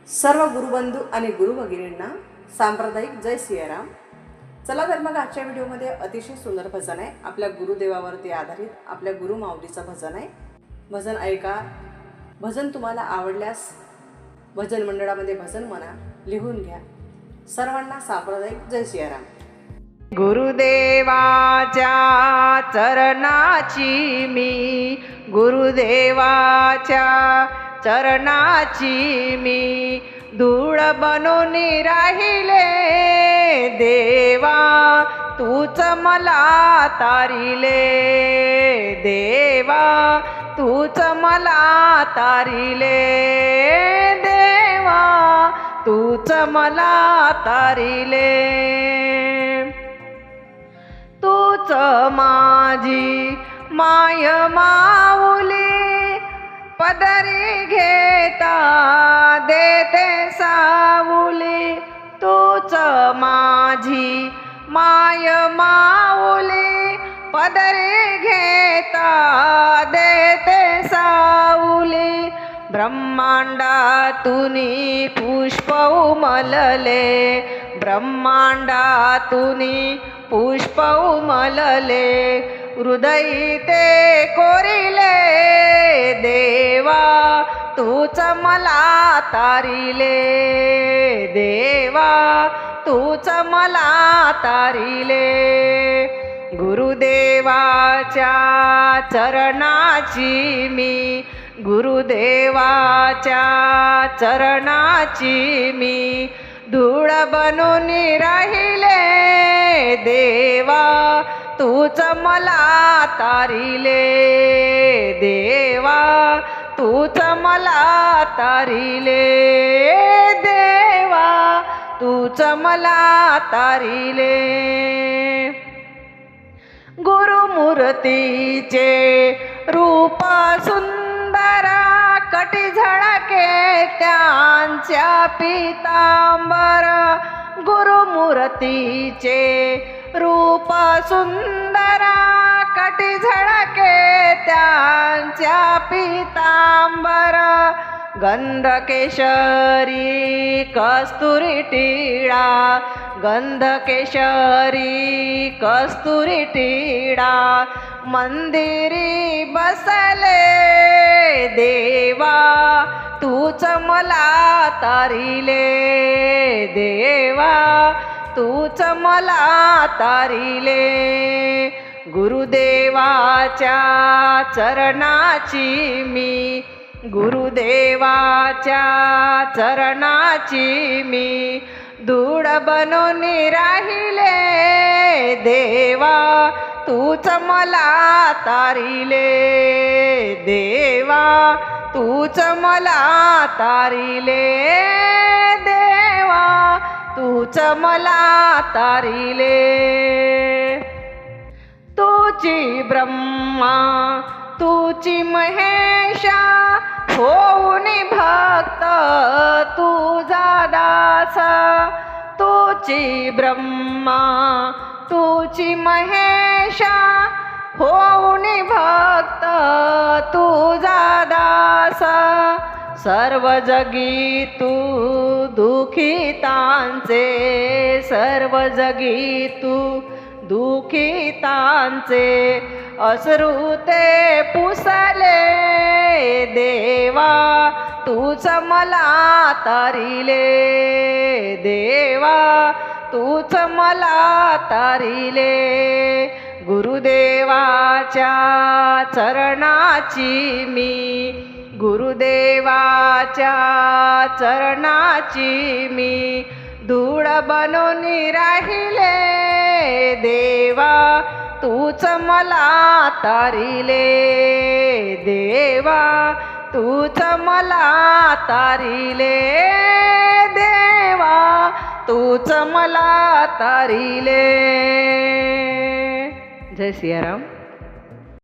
सर्व गुरुबंधू आणि गुरु भगिनींना सांप्रदायिक जय सियाराम। चला तर मग आजच्या व्हिडिओमध्ये अतिशय सुंदर भजन आहे, आपल्या गुरुदेवावरती आधारित आपल्या गुरु माऊलीचं भजन आहे। भजन ऐका। भजन तुम्हाला आवडल्यास भजन मंडळामध्ये भजन म्हणा, लिहून घ्या। सर्वांना सांप्रदायिक जय सियाराम। गुरुदेवाच्या चरणाची मी, गुरुदेवाच्या चरणाची मी धूळ बनून राहिले देवा, तूच मला तारिले देवा, तूच मला तारिले देवा, तूच मला तारिले। तूच माझी माय माऊली पदरी घेता देते सावली, तूच माझी माय माऊली पदरी घेता देते सावली। ब्रह्मांडातूनी पुष्प उमलले, ब्रह्मांडातूनी पुष्प उमलले, हृदयी ते कोरिले देवा, तूच मला तारिले देवा, तूच मला तारिले। गुरुदेवाच्या चरणाची मी, गुरुदेवाच्या चरणाची मी धूळ बनून राहिले देवा, तूच मला तारिले देवा, तूच मला तारिले देवा, तूच मला तारिले। गुरुमूर्तीचे रूप सुंदर कटी झळके त्यांच्या पीतांबर, गुरुमूर्तीचे रूप सुंदर कटी झळके त्यांच्या पीतांबर। गंधकेशरी कस्तुरी टिळा, गंधकेशरी कस्तुरी टिळा मंदिरी बसले देवा, तूच मला तारिले देवा, तूच मला तारिले। गुरुदेवाच्या चरणाची मी, गुरुदेवाच्या चरणाची मी धूळ बनून राहिले देवा, तूच मला तारिले देवा, तूच मला तारिले देवा, तूच मला तारिले। तूची ब्रह्मा तूची महेशा होऊन भक्त तुझा दास, तूची ब्रह्मा तूची महेशा होऊन भक्त तुझा दास। सर्व जगी तू दुखितांचे, सर्व जगी तू दुखितांचे अश्रू ते पुसले देवा, तूच मला तारिले देवा, तूच मला तारिले। गुरुदेवाच्या चरणाची मी, गुरुदेवाच्या चरणाची मी धूळ बनून राहिले देवा, तूच मला तारिले देवा, तूच मला तारिले देवा, तूच मला तारिले। जय सियाराम।